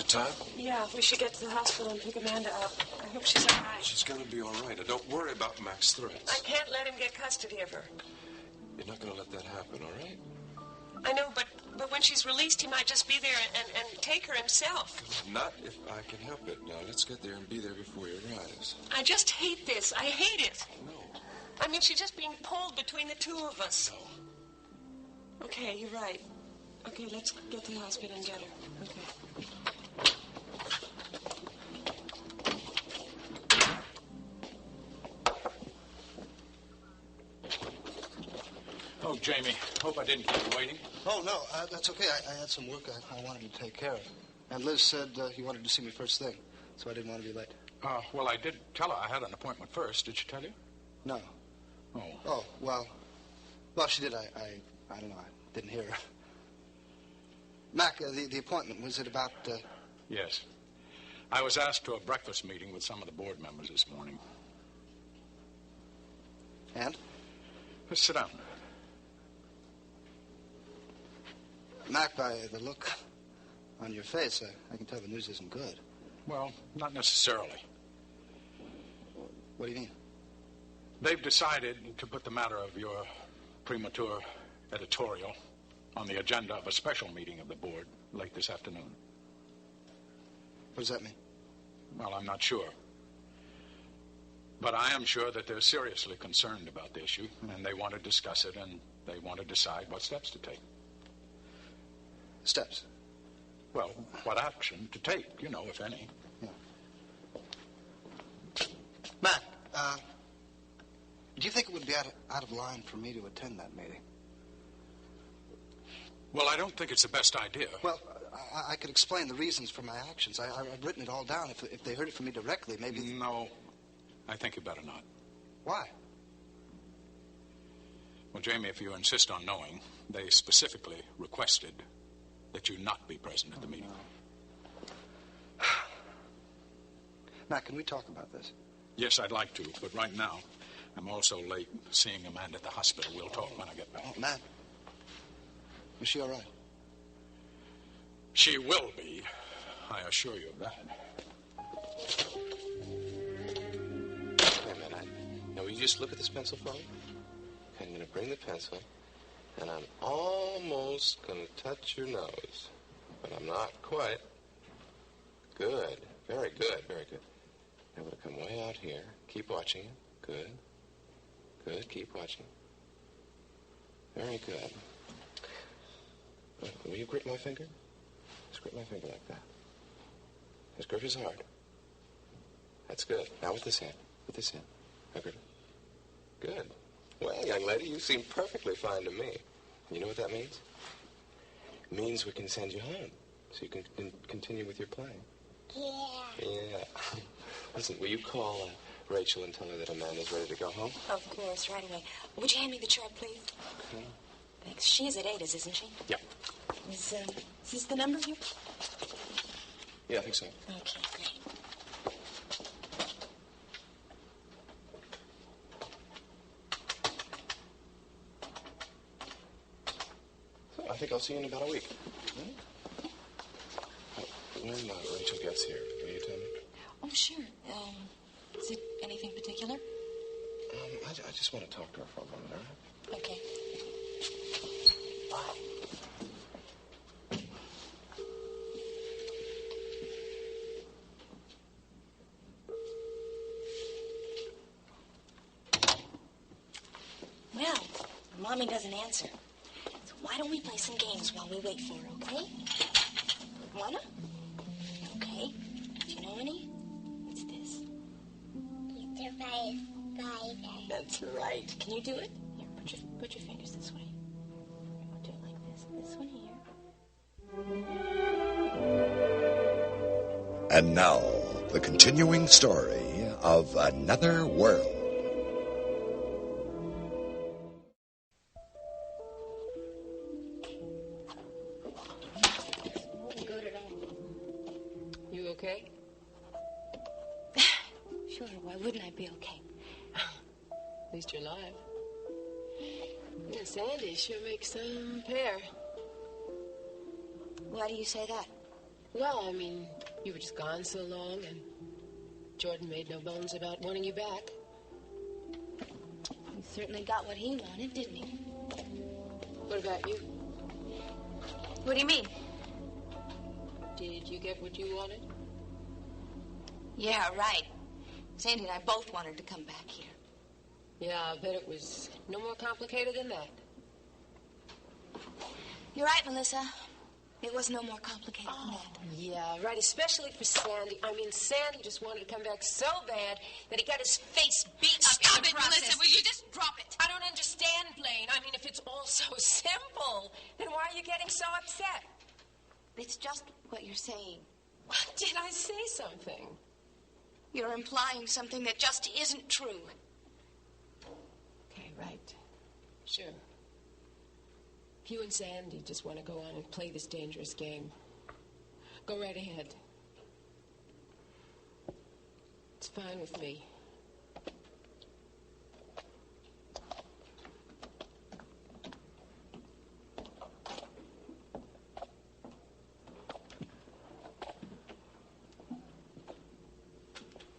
time? Yeah, we should get to the hospital and pick Amanda up. I hope she's all right. She's going to be all right. Don't worry about Mac's threats. I can't let him get custody of her. You're not going to let that happen, all right? I know, but when she's released, he might just be there and take her himself. Not if I can help it. Now, let's get there and be there before he arrives. I just hate this. I hate it. No. I mean, she's just being pulled between the two of us. No. Okay, you're right. Okay, let's get to the hospital and get her. Okay. Oh, Jamie, hope I didn't keep you waiting. Oh, no, that's okay. I had some work I wanted to take care of. And Liz said he wanted to see me first thing, so I didn't want to be late. Well, I did tell her I had an appointment first. Did she tell you? No. Oh. Oh, well, she did. I don't know. I didn't hear her. Mac, the appointment, was it about... Yes. I was asked to a breakfast meeting with some of the board members this morning. And? Just sit down. Mac, by the look on your face, I can tell the news isn't good. Well, not necessarily. What do you mean? They've decided to put the matter of your premature editorial on the agenda of a special meeting of the board late this afternoon. What does that mean? Well, I'm not sure. But I am sure that they're seriously concerned about the issue, and they want to discuss it, and they want to decide what steps to take. Steps? Well, what action to take, if any. Yeah. Mac, do you think it would be out of line for me to attend that meeting? Well, I don't think it's the best idea. Well, I could explain the reasons for my actions. I've written it all down. If they heard it from me directly, maybe... No, I think you better not. Why? Well, Jamie, if you insist on knowing, they specifically requested that you not be present at the meeting. No. Matt, can we talk about this? Yes, I'd like to, but right now, I'm also late seeing Amanda at the hospital. We'll talk when I get back. Oh, Matt, is she all right? She will be. I assure you of that. Wait a minute. Now, will you just look at this pencil for me? Okay, I'm going to bring the pencil, and I'm almost going to touch your nose. But I'm not quite. Good. Very good. Very good. I'm going to come way out here. Keep watching it. Good. Good. Keep watching. Very good. Will you grip my finger? Just grip my finger like that. Just grip as hard. That's good. Now with this hand. With this hand. Now grip it. Good. Well, young lady, you seem perfectly fine to me. You know what that means? It means we can send you home so you can continue with your playing. Yeah. Listen, will you call Rachel and tell her that Amanda's ready to go home? Of course, right away. Would you hand me the chart, please? Okay. Thanks. She is at Ada's, isn't she? Yeah. Is this the number here? Yeah, I think so. Okay, great. So I think I'll see you in about a week. When Rachel gets here, will you tell me? Oh, sure. Is it anything particular? I just want to talk to her for a moment, all right? Okay. Well, Mommy doesn't answer. So why don't we play some games while we wait for her, okay? Wanna? Okay. Do you know any? What's this? That's right. Can you do it? Here, put your fingers this way. We'll do it like this. This one here. And now, the continuing story of Another World. You okay? Sure, why wouldn't I be okay? At least you're alive. Yeah, Sandy sure makes some pair. Why do you say that? Well, I mean, you were just gone so long, and Jordan made no bones about wanting you back. He certainly got what he wanted, didn't he? What about you? What do you mean? Did you get what you wanted? Yeah, right. Sandy and I both wanted to come back here. Yeah, I bet it was no more complicated than that. You're right, Melissa. It was no more complicated than that. Yeah, right, especially for Sandy. I mean, Sandy just wanted to come back so bad that he got his face beat up. Stop in the it, process. Melissa. Will you just drop it? I don't understand, Blaine. I mean, if it's all so simple, then why are you getting so upset? It's just what you're saying. Did I say something? You're implying something that just isn't true. Okay, right. Sure. If you and Sandy just want to go on and play this dangerous game, go right ahead. It's fine with me.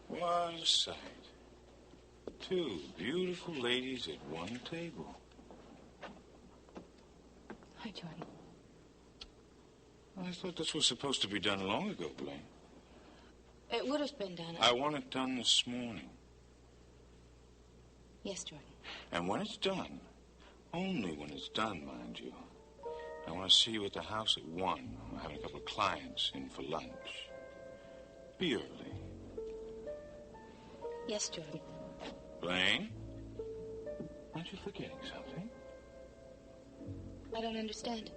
What a sight. Two beautiful ladies at one table. Hi, Jordan. I thought this was supposed to be done long ago, Blaine. It would have been done. I want it done this morning. Yes, Jordan. And when it's done, only when it's done, mind you, I want to see you at the house at 1. I'm having a couple of clients in for lunch. Be early. Yes, Jordan. Blaine? Aren't you forgetting something? I don't understand.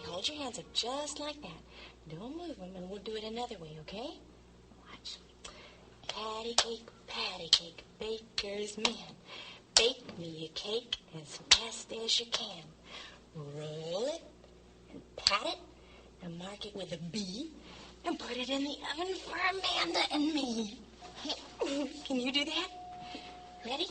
Hold your hands up just like that. Don't move them, and we'll do it another way, okay? Watch. Patty cake, baker's man. Bake me a cake as fast as you can. Roll it, and pat it, and mark it with a B, and put it in the oven for Amanda and me. Can you do that? Ready?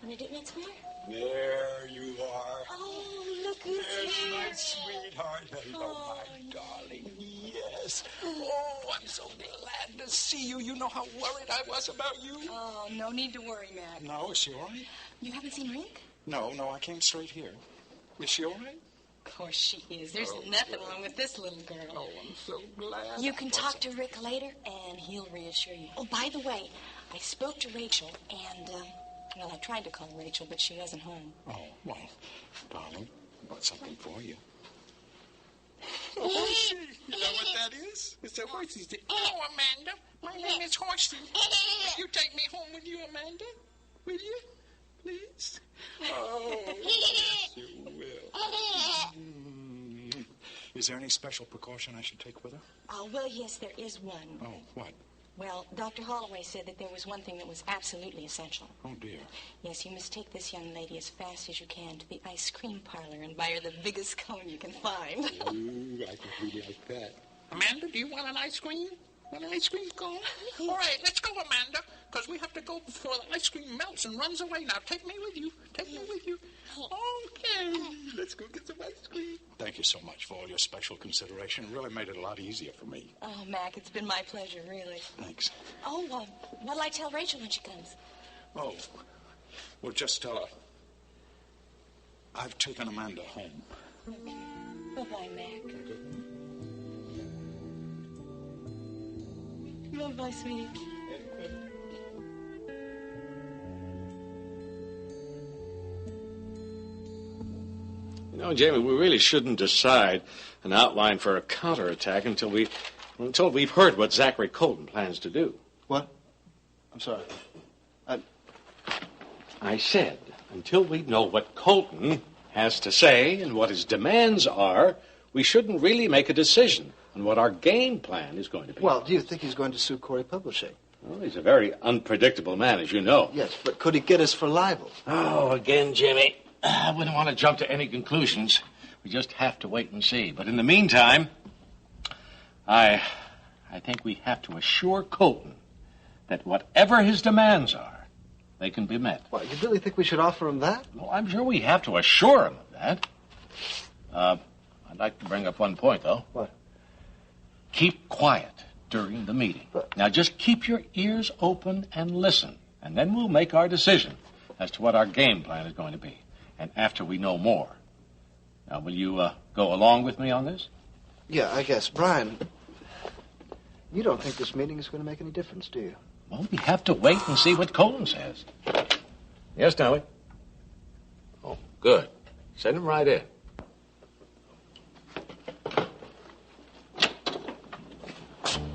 Want to do it next time? There you are. Oh, look who's There's here. my sweetheart. Hello, my darling. Yes. Oh, I'm so glad to see you. You know how worried I was about you. Oh, no need to worry, Mac. No, is she all right? You haven't seen Rick? No, I came straight here. Is she all right? Of course she is. There's nothing wrong with this little girl. Oh, I'm so glad. You can talk to Rick later, and he'll reassure you. Oh, by the way, I spoke to Rachel, and, well, I tried to call Rachel, but she wasn't home. Oh, well, darling, I brought something for you. Horsey! You know what that is? It's a horsey. Oh, Amanda, my name is Horsey. Will you take me home with you, Amanda? Will you? Please? Oh, yes, you will. Is there any special precaution I should take with her? Oh, well, yes, there is one. Oh, what? Well, Dr. Holloway said that there was one thing that was absolutely essential. Oh, dear. Yes, you must take this young lady as fast as you can to the ice cream parlor and buy her the biggest cone you can find. Ooh, I can really like that. Amanda, do you want an ice cream? Want an ice cream cone? All right, let's go, Amanda, because we have to go before the ice cream melts and runs away. Now, take me with you. Take me with you. Okay, let's go get some ice cream. Thank you so much for all your special consideration. It really made it a lot easier for me. Oh, Mac, it's been my pleasure, really. Thanks. Oh, what'll I tell Rachel when she comes? Oh, well, just tell her I've taken Amanda home. Okay. Bye-bye, Mac. Bye-bye, sweetie. You know, Jamie, we really shouldn't decide an outline for a counterattack until we've heard what Zachary Colton plans to do. What? I'm sorry. I said, until we know what Colton has to say and what his demands are, we shouldn't really make a decision on what our game plan is going to be. Well, do you think he's going to sue Corey Publishing? Well, he's a very unpredictable man, as you know. Yes, but could he get us for libel? Oh, again, Jimmy. I wouldn't want to jump to any conclusions. We just have to wait and see. But in the meantime, I think we have to assure Colton that whatever his demands are, they can be met. What, you really think we should offer him that? Well, I'm sure we have to assure him of that. I'd like to bring up one point, though. What? Keep quiet during the meeting. Now, just keep your ears open and listen, and then we'll make our decision as to what our game plan is going to be. And after we know more. Now, will you go along with me on this? Yeah, I guess. Brian, you don't think this meeting is going to make any difference, do you? Well, we have to wait and see what Colton says. Yes, Dolly? Oh, good. Send him right in.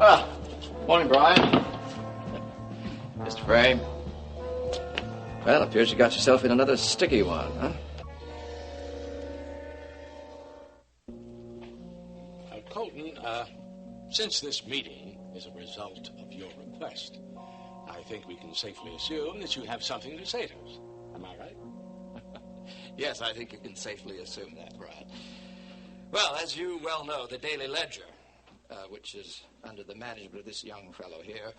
Ah, morning, Brian. Mr. Frame. Well, it appears you got yourself in another sticky one, huh? Colton, since this meeting is a result of your request, I think we can safely assume that you have something to say to us. Am I right? Yes, I think you can safely assume that, Brian. Well, as you well know, the Daily Ledger, which is under the management of this young fellow here,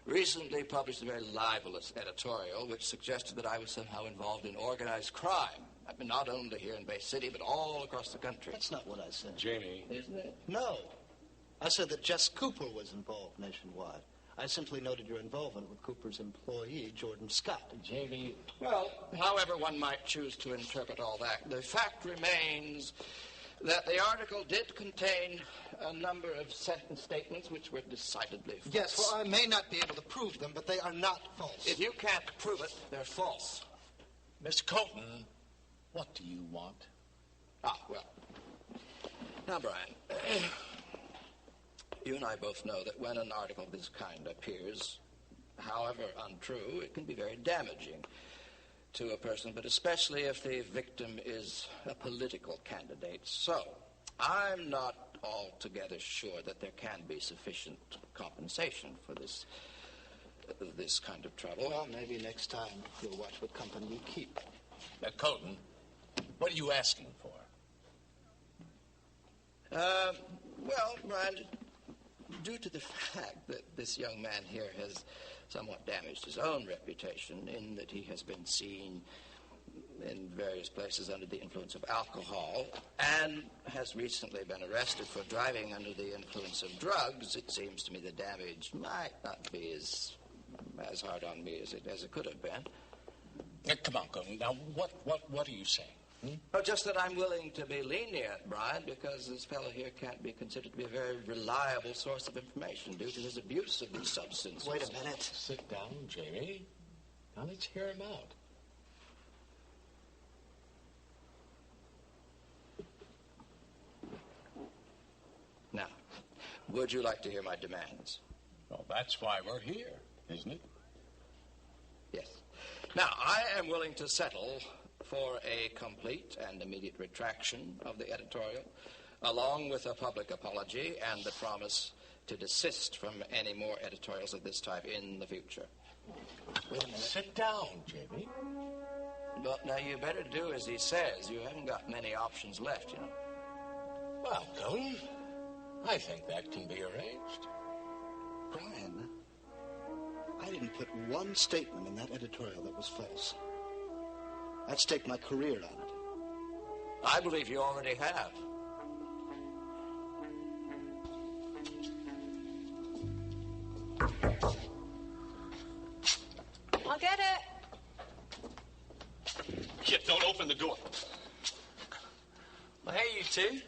recently published a very libelous editorial which suggested that I was somehow involved in organized crime. I mean, not only here in Bay City, but all across the country. That's not what I said. Jamie. Isn't it? No. I said that Jess Cooper was involved nationwide. I simply noted your involvement with Cooper's employee, Jordan Scott. Jamie. Well, however one might choose to interpret all that, the fact remains that the article did contain a number of sentence statements which were decidedly false. Yes, well, I may not be able to prove them, but they are not false. If you can't prove it, they're false. Mr. Colton, what do you want? Ah, well. Now, Brian, you and I both know that when an article of this kind appears, however untrue, it can be very damaging to a person, but especially if the victim is a political candidate. So, I'm not altogether sure that there can be sufficient compensation for this kind of trouble. Well, maybe next time you'll watch what company you keep. Colton, what are you asking for? Well, Brian, due to the fact that this young man here has somewhat damaged his own reputation in that he has been seen in various places under the influence of alcohol and has recently been arrested for driving under the influence of drugs, it seems to me the damage might not be as hard on me as it could have been. Come on, Colton. Now, what are you saying? Oh, just that I'm willing to be lenient, Brian, because this fellow here can't be considered to be a very reliable source of information due to his abuse of these substances. Wait a minute. Sit down, Jamie. Now let's hear him out. Now, would you like to hear my demands? Well, that's why we're here, isn't it? Yes. Now, I am willing to settle for a complete and immediate retraction of the editorial, along with a public apology and the promise to desist from any more editorials of this type in the future. Wait a minute. Sit down, Jamie. Well, now, you better do as he says. You haven't got many options left, you know. Well, Colton, I think that can be arranged. Brian, I didn't put one statement in that editorial that was false. I'd stake my career on it. I believe you already have. I'll get it. Kid, don't open the door. Well, hey, you two.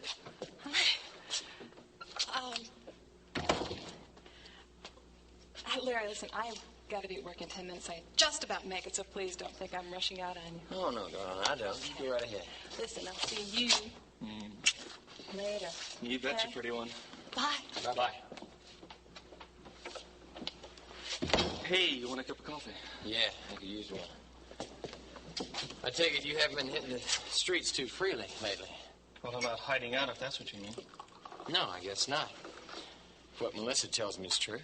Larry, listen, I've got to be at work in 10 minutes. I just about make it, so please don't think I'm rushing out on you. Oh, no, darling, I don't. Go right ahead. Listen, I'll see you later. You betcha, Okay? pretty one. Bye. Bye-bye. Hey, you want a cup of coffee? Yeah, I could use one. I take it you haven't been hitting the streets too freely lately. Well, how about hiding out, if that's what you mean? No, I guess not. If what Melissa tells me is true.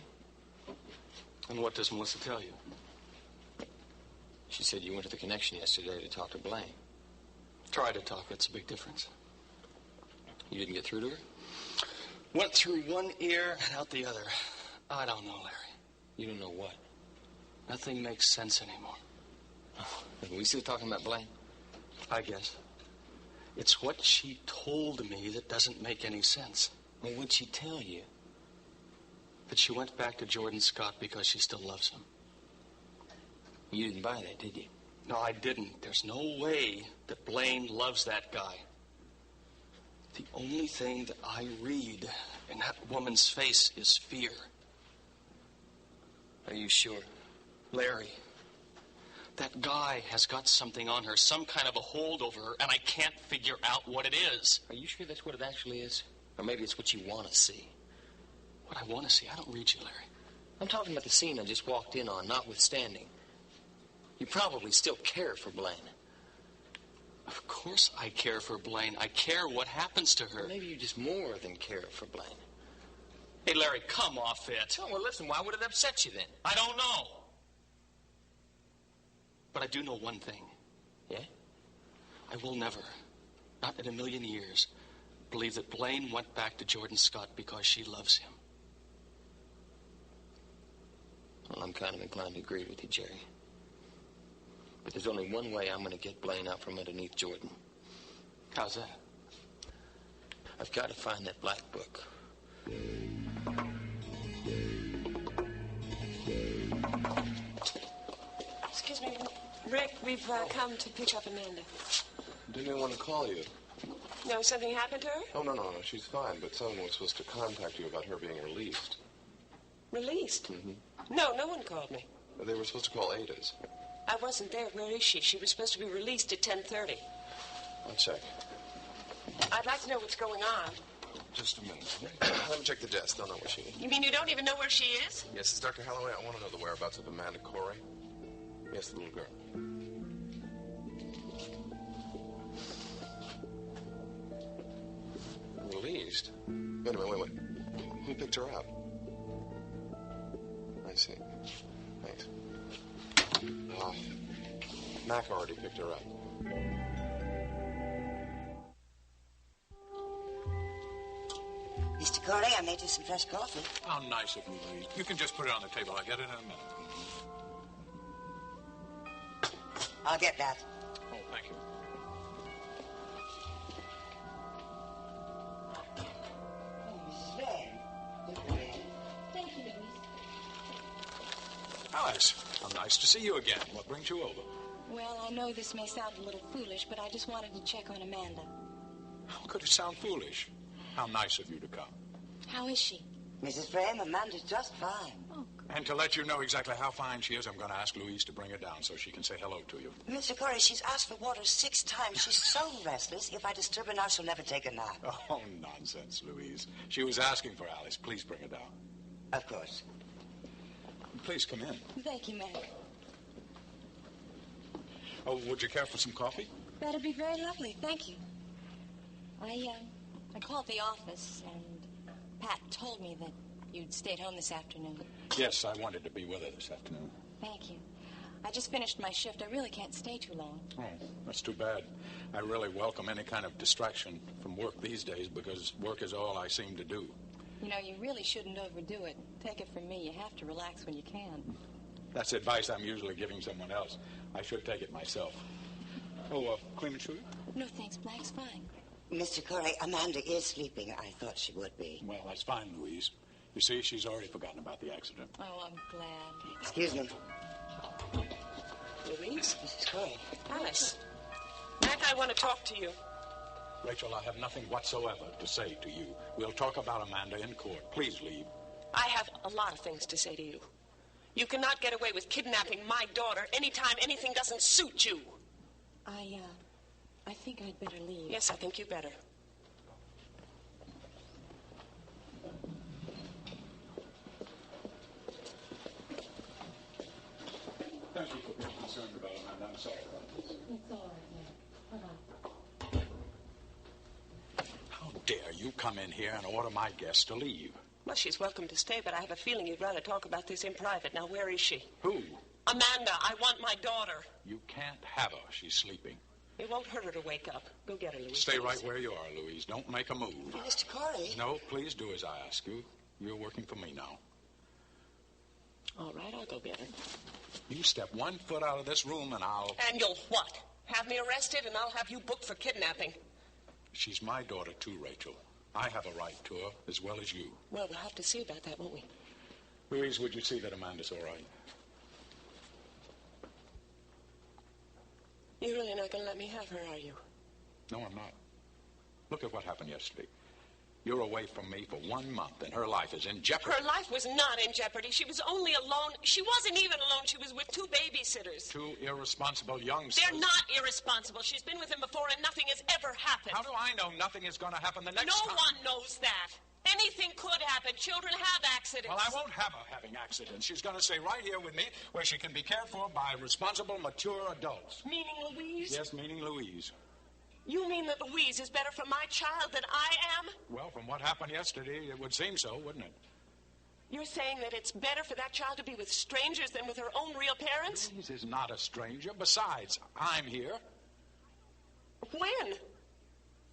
And what does Melissa tell you? She said you went to the connection yesterday to talk to Blaine. Try to talk. That's a big difference. You didn't get through to her? Went through one ear and out the other. I don't know, Larry. You don't know what? Nothing makes sense anymore. Are we still talking about Blaine? I guess. It's what she told me that doesn't make any sense. Well, what'd she tell you? That she went back to Jordan Scott because she still loves him. You didn't buy that, did you? No, I didn't. There's no way that Blaine loves that guy. The only thing that I read in that woman's face is fear. Are you sure? Larry, that guy has got something on her, some kind of a hold over her, and I can't figure out what it is. Are you sure that's what it actually is? Or maybe it's what you want to see? What I want to see? I don't read you, Larry. I'm talking about the scene I just walked in on, notwithstanding. You probably still care for Blaine. Of course I care for Blaine. I care what happens to her. Well, maybe you just more than care for Blaine. Hey, Larry, come off it. Oh, well, listen, why would it upset you then? I don't know. But I do know one thing. Yeah? I will never, not in a million years, believe that Blaine went back to Jordan Scott because she loves him. Well, I'm kind of inclined to agree with you, Jerry. But there's only one way I'm going to get Blaine out from underneath Jordan. How's that? I've got to find that black book. Excuse me, Rick, we've come to pick up Amanda. Didn't anyone call you? No, something happened to her? Oh, no, she's fine, but someone was supposed to contact you about her being released. Released? Mm-hmm. No, no one called me. They were supposed to call Ada's. I wasn't there. Where is she? She was supposed to be released at 10:30. I'll check. I'd like to know what's going on. Just a minute. Let me check the desk. Don't know where she is. You mean you don't even know where she is? Yes, it's Dr. Holloway. I want to know the whereabouts of Amanda Corey. Yes, the little girl. Released? Wait a minute. Who picked her up? I see. Thanks. Mac already picked her up. Mr. Corey, I made you some fresh coffee. How nice of you, Louise. You can just put it on the table. I'll get it in a minute. I'll get that. Oh, thank you. Thank you, Louise. Alice, how nice to see you again. What brings you over? Well, I know this may sound a little foolish, but I just wanted to check on Amanda. How could it sound foolish? How nice of you to come. How is she? Mrs. Frame, Amanda's just fine. Oh, And to let you know exactly how fine she is, I'm going to ask Louise to bring her down so she can say hello to you. Mr. Corey, she's asked for water 6 times. She's so restless. If I disturb her now, she'll never take a nap. Oh, nonsense, Louise. She was asking for Alice. Please bring her down. Of course. Please come in. thank you, Mac. Oh, would you care for some coffee? That'd be very lovely. Thank you. I called the office, and Pat told me that you'd stayed home this afternoon. Yes, I wanted to be with her this afternoon. Thank you. I just finished my shift. I really can't stay too long. Oh, that's too bad. I really welcome any kind of distraction from work these days because work is all I seem to do. You know, you really shouldn't overdo it. Take it from me. You have to relax when you can. That's advice I'm usually giving someone else. I should take it myself. Oh, cream and sugar? No, thanks. Black's fine. Mr. Corey, Amanda is sleeping. I thought she would be. Well, that's fine, Louise. You see, she's already forgotten about the accident. Oh, I'm glad. Excuse me. Louise? Mrs. Corey. Alice. Mac, I want to talk to you. Rachel, I have nothing whatsoever to say to you. We'll talk about Amanda in court. Please leave. I have a lot of things to say to you. You cannot get away with kidnapping my daughter anytime anything doesn't suit you. I think I'd better leave. Yes, I think you better. Thank you for being concerned about Amanda. I'm sorry about this. It's all right, Mac. Bye-bye. How dare you come in here and order my guests to leave? Well, she's welcome to stay, but I have a feeling you'd rather talk about this in private. Now, where is she? Who? Amanda, I want my daughter. You can't have her. She's sleeping. It won't hurt her to wake up. Go get her, Louise. Stay please. right where you are, Louise. Don't make a move. Mr. Corey. No, please do as I ask you. You're working for me now. All right, I'll go get her. You step 1 foot out of this room and I'll... And you'll what? Have me arrested and I'll have you booked for kidnapping. She's my daughter, too, Rachel. I have a right to her as well as you. Well, we'll have to see about that, won't we? Louise, would you see that Amanda's all right? You're really not going to let me have her, are you? No, I'm not. Look at what happened yesterday. You're away from me for 1 month, and her life is in jeopardy. Her life was not in jeopardy. She was only alone. She wasn't even alone. She was with 2 babysitters. 2 irresponsible youngsters. They're not irresponsible. She's been with them before, and nothing has ever happened. How do I know nothing is going to happen the next time? No one knows that. Anything could happen. Children have accidents. Well, I won't have her having accidents. She's going to stay right here with me, where she can be cared for by responsible, mature adults. Meaning Louise? Yes, meaning Louise. You mean that Louise is better for my child than I am? Well, from what happened yesterday, it would seem so, wouldn't it? You're saying that it's better for that child to be with strangers than with her own real parents? Louise is not a stranger. Besides, I'm here. When?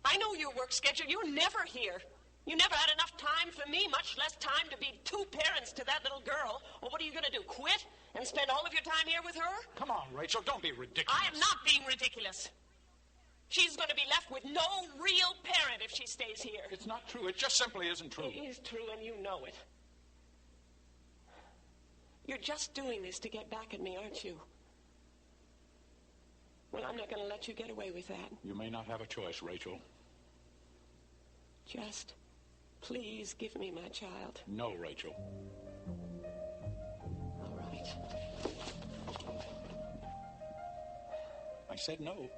I know your work schedule. You're never here. You never had enough time for me, much less time to be 2 parents to that little girl. Well, what are you going to do, quit and spend all of your time here with her? Come on, Rachel, don't be ridiculous. I am not being ridiculous. She's going to be left with no real parent if she stays here. It's not true. It just simply isn't true. It is true, and you know it. You're just doing this to get back at me, aren't you? Well, I'm not going to let you get away with that. You may not have a choice, Rachel. Just please give me my child. No, Rachel. All right. I said no.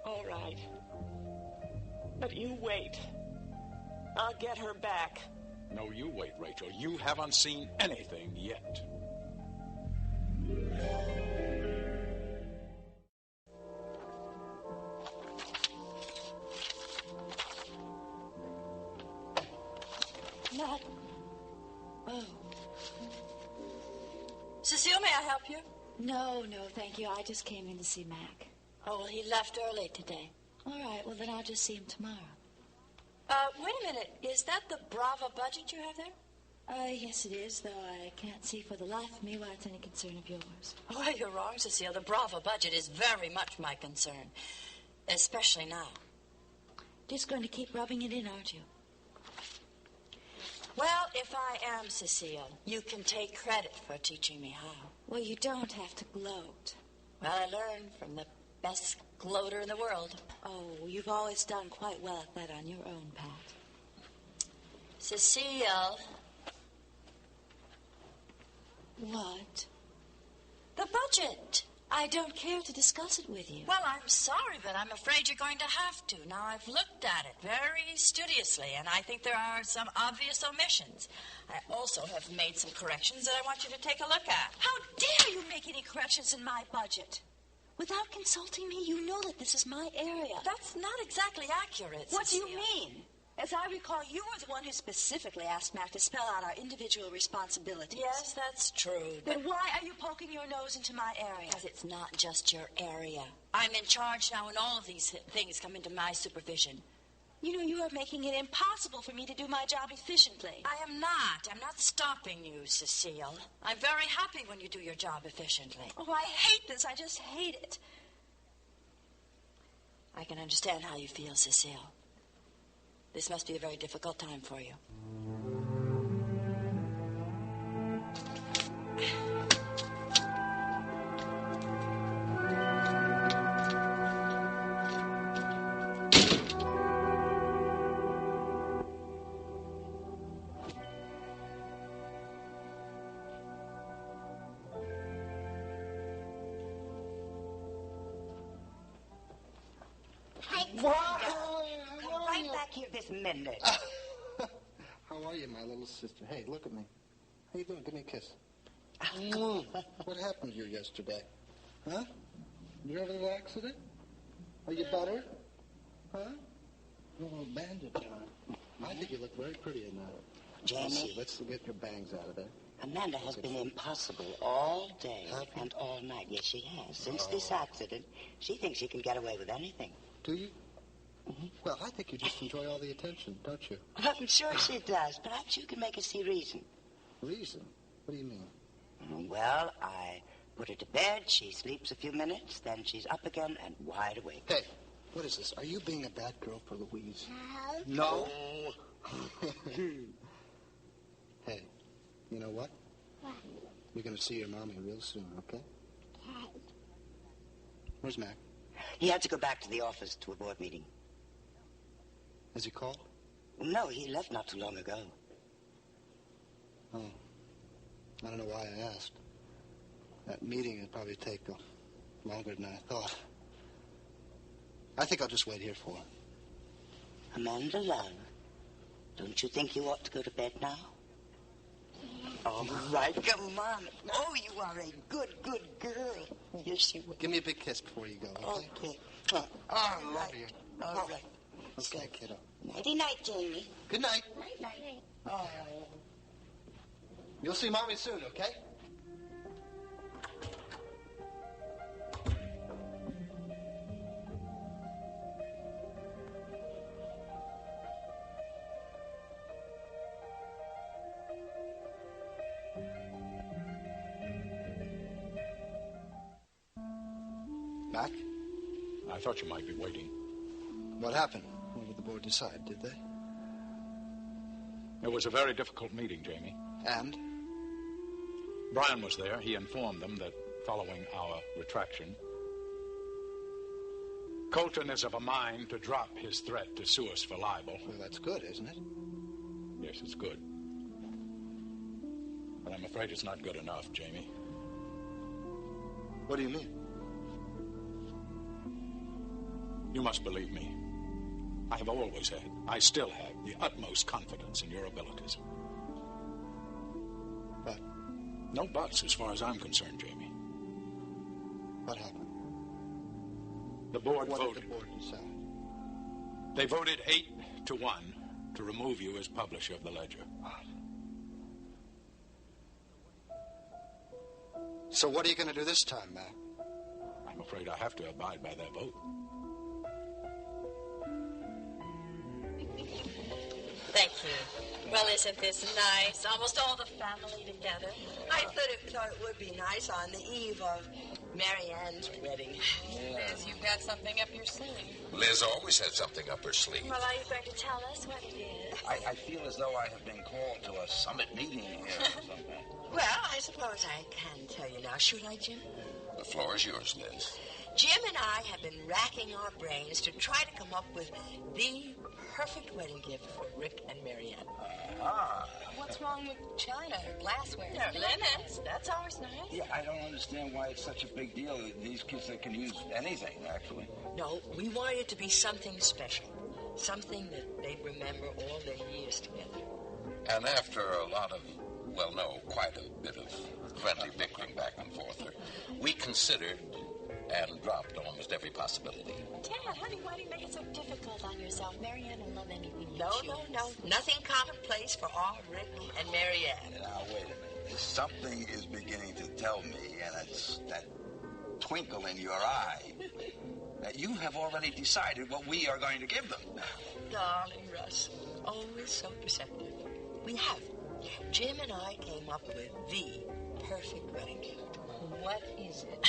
All right. But you wait. I'll get her back. No, you wait, Rachel. You haven't seen anything yet. Not. Oh. Cecile, may I help you? No, thank you. I just came in to see Mac. Oh, well, he left early today. All right, well, then I'll just see him tomorrow. Wait a minute. Is that the Brava budget you have there? Yes, it is, though I can't see for the life of me why it's any concern of yours. Oh, you're wrong, Cecile. The Brava budget is very much my concern, especially now. Just going to keep rubbing it in, aren't you? Well, if I am, Cecile, you can take credit for teaching me how. Well, you don't have to gloat. Well, I learned from the best gloater in the world. Oh, you've always done quite well at that on your own, Pat. Cecile. What? The budget. I don't care to discuss it with you. Well, I'm sorry, but I'm afraid you're going to have to. Now, I've looked at it very studiously, and I think there are some obvious omissions. I also have made some corrections that I want you to take a look at. How dare you make any corrections in my budget? Without consulting me, you know that this is my area. That's not exactly accurate, What do Cecile. you mean? As I recall, you were the one who specifically asked Mac to spell out our individual responsibilities. Yes, that's true. Then why are you poking your nose into my area? Because it's not just your area. I'm in charge now, and all of these things come into my supervision. You know, you are making it impossible for me to do my job efficiently. I am not. I'm not stopping you, Cecile. I'm very happy when you do your job efficiently. Oh, I hate this. I just hate it. I can understand how you feel, Cecile. This must be a very difficult time for you. Right back here this minute. How are you, my little sister? Hey, look at me. How you doing? Give me a kiss. What happened to you yesterday? Huh? You have a little accident? Are you better? Huh? Oh, bandit time. I I think you look very pretty in that. Jamie? Let's get your bangs out of there. Amanda has been impossible all day and all night. Yes, she has. Since this accident, she thinks she can get away with anything. Do you? Mm-hmm. Well, I think you just enjoy all the attention, don't you? I'm sure she does. Perhaps you can make her see reason. Reason? What do you mean? Well, I put her to bed. She sleeps a few minutes. Then she's up again and wide awake. Hey, what is this? Are you being a bad girl for Louise? No. Hey, you know what? What? You're going to see your mommy real soon, okay? Where's Mac? He had to go back to the office to a board meeting. Has he called? No, he left not too long ago. Oh. I don't know why I asked. That meeting would probably take longer than I thought. I think I'll just wait here for him. Amanda, love, don't you think you ought to go to bed now? All right, come on. Oh, you are a good girl. Yes, you will. Give me a big kiss before you go, okay? Okay. I love you. All right. Okay, kiddo. Nighty-night, Jamie. Good night. Night-night. Oh. You'll see Mommy soon, okay? Mac? I thought you might be waiting. What happened? What did the board decide, did they? It was a very difficult meeting, Jamie. And? Brian was there. He informed them that following our retraction, Colton is of a mind to drop his threat to sue us for libel. Well, that's good, isn't it? Yes, it's good. But I'm afraid it's not good enough, Jamie. What do you mean? You must believe me. I have always had, I still have, the utmost confidence in your abilities. But? No buts as far as I'm concerned, Jamie. What happened? The board What voted. did the board decide? They voted 8-1 to remove you as publisher of the Ledger. So what are you going to do this time, Mac? I'm afraid I have to abide by their vote. Thank you. Well, isn't this nice? Almost all the family together. I thought it would be nice on the eve of Marianne's wedding. Liz, you've got something up your sleeve. Liz always had something up her sleeve. Well, are you going to tell us what it is? I feel as though I have been called to a summit meeting here or something. Well, I suppose I can tell you now. Should I, Jim? The floor is yours, Liz. Jim and I have been racking our brains to try to come up with the perfect wedding gift for Rick and Marianne. What's wrong with china or glassware? There are limits. That's always nice. Yeah, I don't understand why it's such a big deal. These kids, they can use anything, actually. No, we want it to be something special. Something that they remember all their years together. And after a lot of, well, no, quite a bit of friendly bickering back and forth, we considered and dropped almost every possibility. Dad, honey, why do you make it so difficult on yourself? Marianne will love anything you No. Nothing commonplace for our Rick and Marianne. Now, wait a minute. Something is beginning to tell me, and it's that twinkle in your eye, that you have already decided what we are going to give them. Darling Russ, always so perceptive. We have. Jim and I came up with the perfect wedding gift. What is it?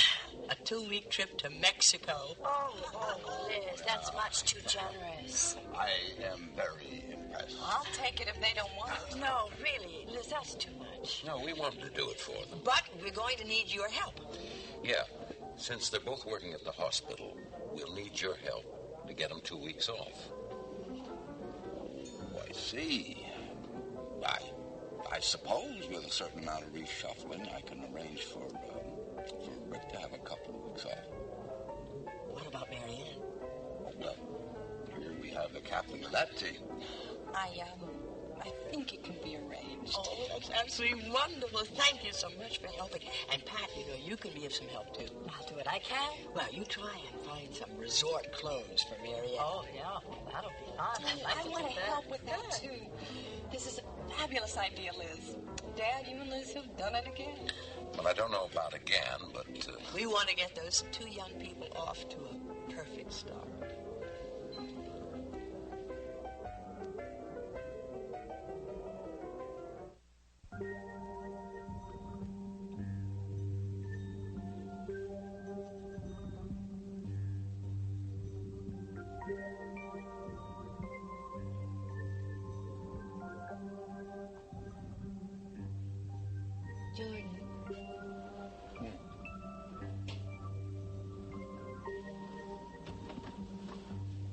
A 2-week trip to Mexico. Oh, Liz, that's much too generous. I am very impressed. I'll take it if they don't want it. No, really, Liz, that's too much. No, we wanted to do it for them. But we're going to need your help. Yeah, since they're both working at the hospital, we'll need your help to get them 2 weeks off. Oh, I see. I suppose with a certain amount of reshuffling, I can arrange for Rick to have a couple of weeks off. What about Marianne? Well, here we have the captain of that team. I think it can be arranged. Oh, that's absolutely wonderful. Thank you so much for helping. And Pat, you know, you can be of some help, too. I'll do what I can. Well, you try and find some resort clothes for Marianne. Oh, yeah. That'll be fun. I want to help with that, too. This is a fabulous idea, Liz. Dad, you and Liz have done it again. Well, I don't know about again, but... We want to get those two young people off to a perfect start. Jordan.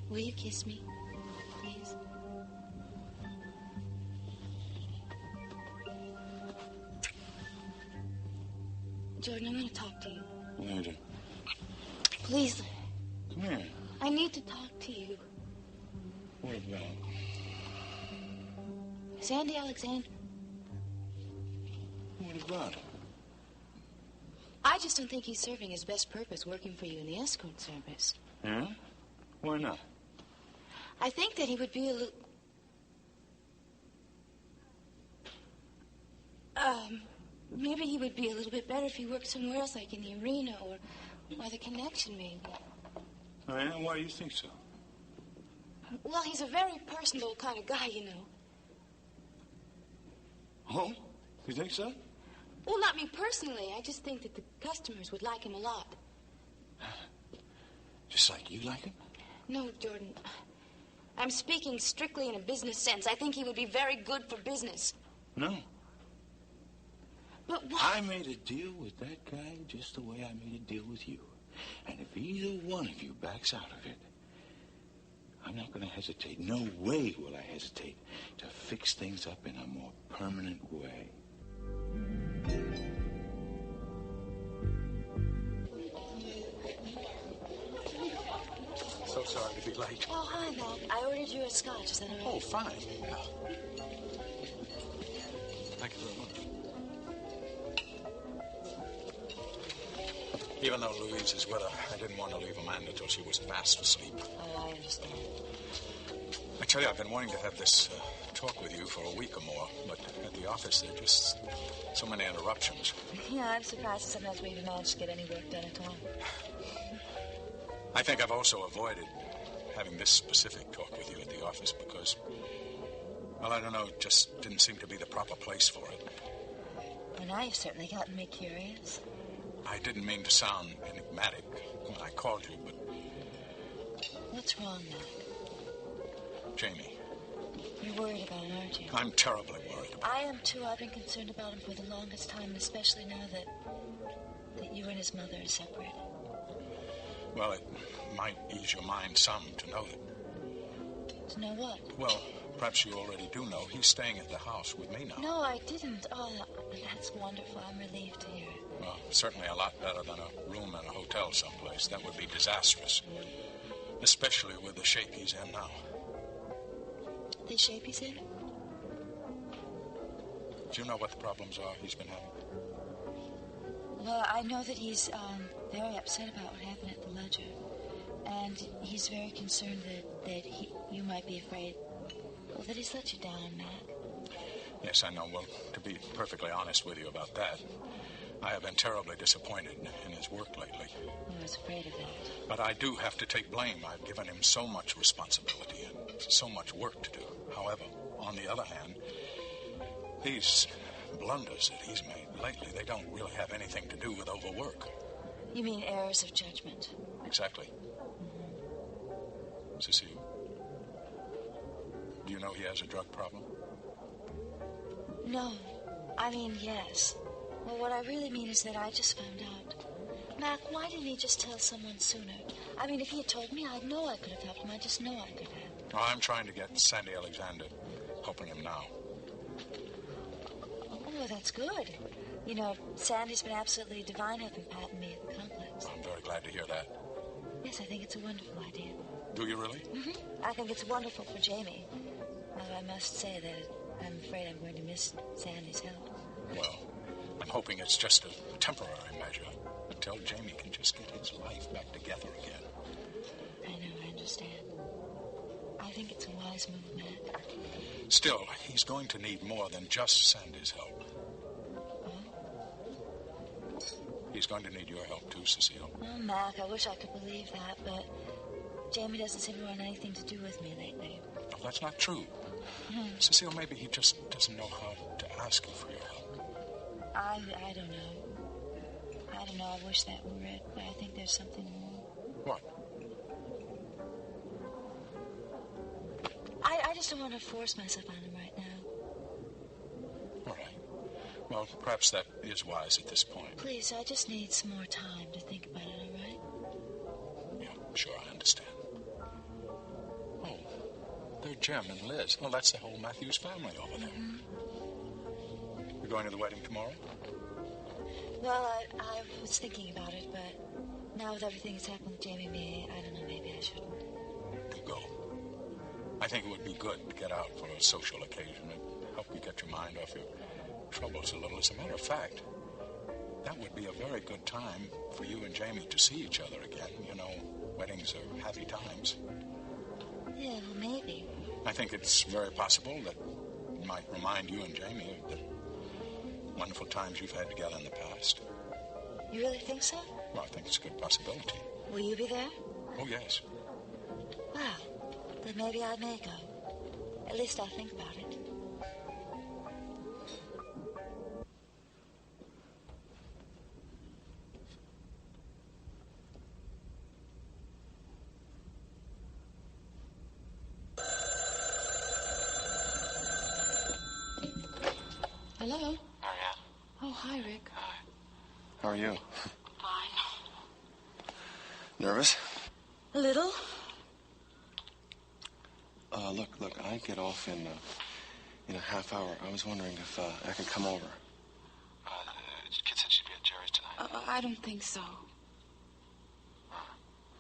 Will you kiss me, please? Jordan, I want to talk to you. Later. Please. Come here. I need to talk to you. What about? Sandy Alexander. What about? I just don't think he's serving his best purpose working for you in the escort service. Yeah? Why not? I think that he would be a little... maybe he would be a little bit better if he worked somewhere else, like in the arena or the connection, maybe. Oh, yeah? Why do you think so? Well, he's a very personable kind of guy, you know. Oh? You think so? Well, not me personally. I just think that the customers would like him a lot. Just like you like him? No, Jordan. I'm speaking strictly in a business sense. I think he would be very good for business. No. But why? I made a deal with that guy just the way I made a deal with you. And if either one of you backs out of it, I'm not going to hesitate. No way will I hesitate to fix things up in a more permanent way. So sorry to be late. Oh, hi, Mac. I ordered you a scotch. Is that all right? Oh, fine. Yeah. Thank you very much. Even though Louise is with her, I didn't want to leave Amanda till she was fast asleep. Oh, I understand. I tell you, I've been wanting to have this talk with you for a week or more, but at the office there are just so many interruptions. Yeah, I'm surprised sometimes we even manage to get any work done at all. I think I've also avoided having this specific talk with you at the office because, well, I don't know, it just didn't seem to be the proper place for it. Well, now you've certainly gotten me curious. I didn't mean to sound enigmatic when I called you, but... What's wrong, Mac? Jamie. You're worried about him, aren't you? I'm terribly worried about him. I am, too. I've been concerned about him for the longest time, and especially now that you and his mother are separated. Well, it might ease your mind some to know that. To know what? Well, perhaps you already do know. He's staying at the house with me now. No, I didn't. Oh, that's wonderful. I'm relieved to hear it. Well, certainly a lot better than a room in a hotel someplace. That would be disastrous. Especially with the shape he's in now. The shape he's in? Do you know what the problems are he's been having? Well, I know that he's very upset about what happened at the Ledger. And he's very concerned that you might be afraid, well, that he's let you down, Mac. Yes, I know. Well, to be perfectly honest with you about that, I have been terribly disappointed in his work lately. I was afraid of that. But I do have to take blame. I've given him so much responsibility and so much work to do. However, on the other hand, these blunders that he's made lately, they don't really have anything to do with overwork. You mean errors of judgment? Exactly. Cecile, do you know he has a drug problem? No. I mean, yes. Well, what I really mean is that I just found out. Mac, why didn't he just tell someone sooner? I mean, if he had told me, I know I could have helped him. I just know I could have. Well, I'm trying to get Sandy Alexander helping him now. Oh, that's good. You know, Sandy's been absolutely divine helping Pat and me at the complex. I'm very glad to hear that. Yes, I think it's a wonderful idea. Do you really? Mm-hmm. I think it's wonderful for Jamie. Although I must say that I'm afraid I'm going to miss Sandy's help. Well, I'm hoping it's just a temporary measure until Jamie can just get his life back together again. I know, I understand. I think it's a wise move, Matt. Still, he's going to need more than just Sandy's help. He's going to need your help too, Cecile. Oh, Mac, I wish I could believe that, but Jamie doesn't seem to want anything to do with me lately. No, that's not true. Cecile, maybe he just doesn't know how to ask you for your help. I don't know. I don't know. I wish that were it, but I think there's something more. What? I just don't want to force myself on him right now. All right. Well, perhaps that is wise at this point. Please, I just need some more time to think about it, all right? Yeah, sure, I understand. Oh, they're Jim and Liz. Well, that's the whole Matthews family over there. You're going to the wedding tomorrow? Well, I was thinking about it, but now with everything that's happened with Jamie and me, I don't know, maybe I shouldn't. You go. I think it would be good to get out for a social occasion and help you get your mind off your troubles a little. As a matter of fact, that would be a very good time for you and Jamie to see each other again. You know, weddings are happy times. Yeah, well, maybe. I think it's very possible that it might remind you and Jamie of the wonderful times you've had together in the past. You really think so? Well, I think it's a good possibility. Will you be there? Oh, yes. Well, then maybe I may go. At least I'll think about it. Hello? Marianne. Oh, hi, Rick. Hi. How are you? Fine. Nervous? A little. Look, I get off in a half hour. I was wondering if I could come over. Kid said she'd be at Jerry's tonight. I don't think so.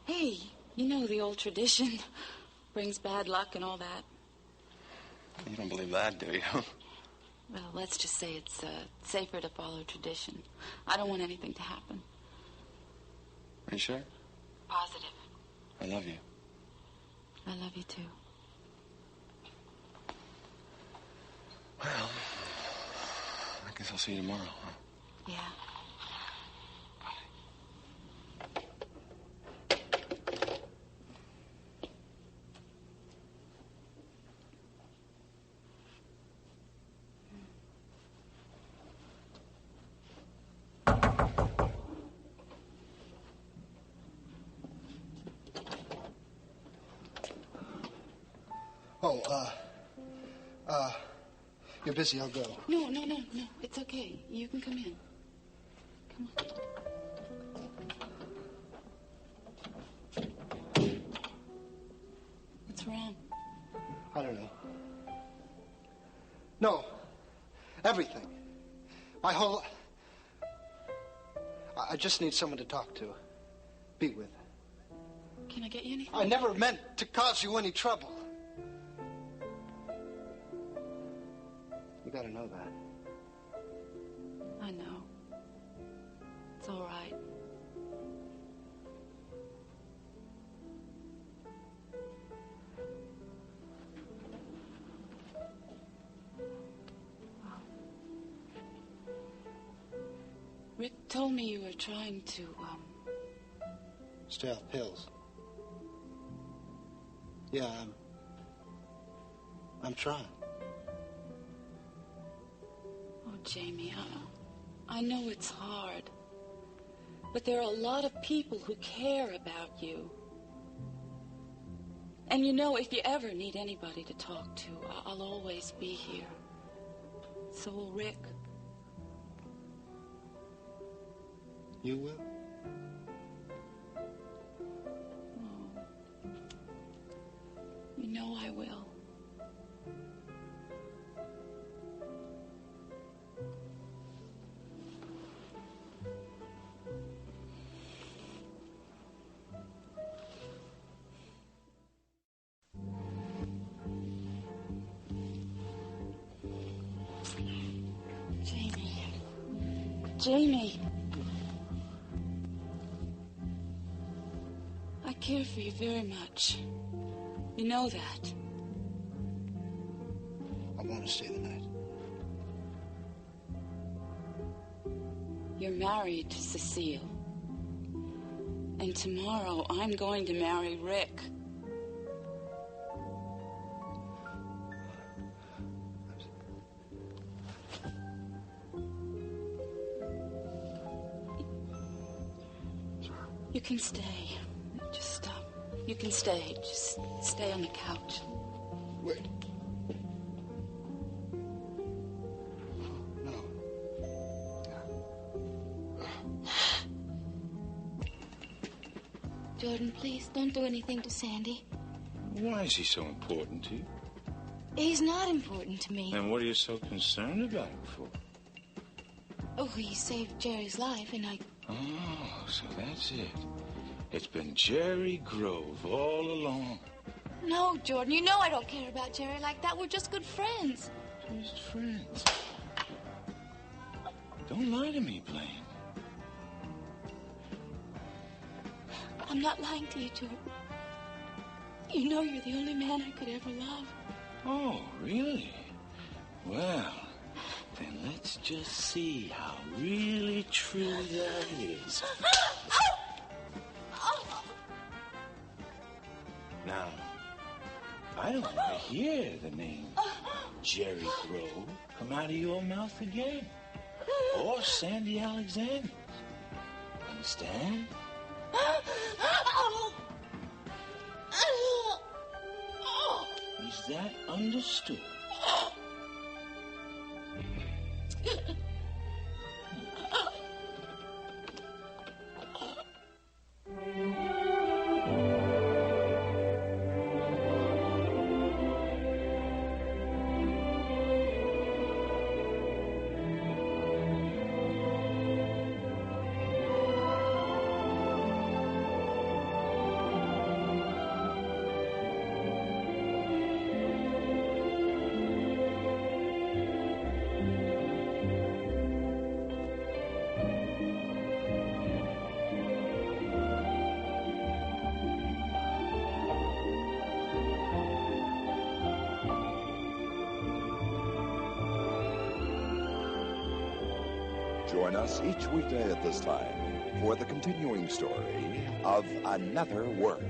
Hey, you know the old tradition. Brings bad luck and all that. You don't believe that, do you? Well, let's just say it's safer to follow tradition. I don't want anything to happen. Are you sure? Positive. I love you. I love you, too. Well, I guess I'll see you tomorrow, huh? Yeah. You're busy, I'll go. No. It's okay. You can come in. Come on. What's wrong? I don't know. No. Everything. My whole... I just need someone to talk to. Be with. Can I get you anything? I never meant to cause you any trouble. You gotta know that. I know. It's all right. Rick told me you were trying to, Stay off pills. Yeah, I'm trying. Oh, Jamie, I know it's hard. But there are a lot of people who care about you. And you know, if you ever need anybody to talk to, I'll always be here. So will Rick. You will? Oh. You know I will. Jamie. I care for you very much. You know that. I want to stay the night. You're married to Cecile. And tomorrow I'm going to marry Rick. You can stay. Just stop. You can stay. Just stay on the couch. Wait. Jordan, please don't do anything to Sandy. Why is he so important to you? He's not important to me. Then what are you so concerned about him for? Oh, he saved Jerry's life, and I... Oh, so that's it. It's been Jerry Grove all along. No, Jordan, you know I don't care about Jerry like that. We're just good friends. Just friends. Don't lie to me, Blaine. I'm not lying to you, Jordan. You know you're the only man I could ever love. Oh, really? Well, then let's just see how really true that is. Now, I don't want to hear the name Jerry Grove come out of your mouth again. Or Sandy Alexander. Understand? Is that understood? Join us each weekday at this time for the continuing story of Another Work.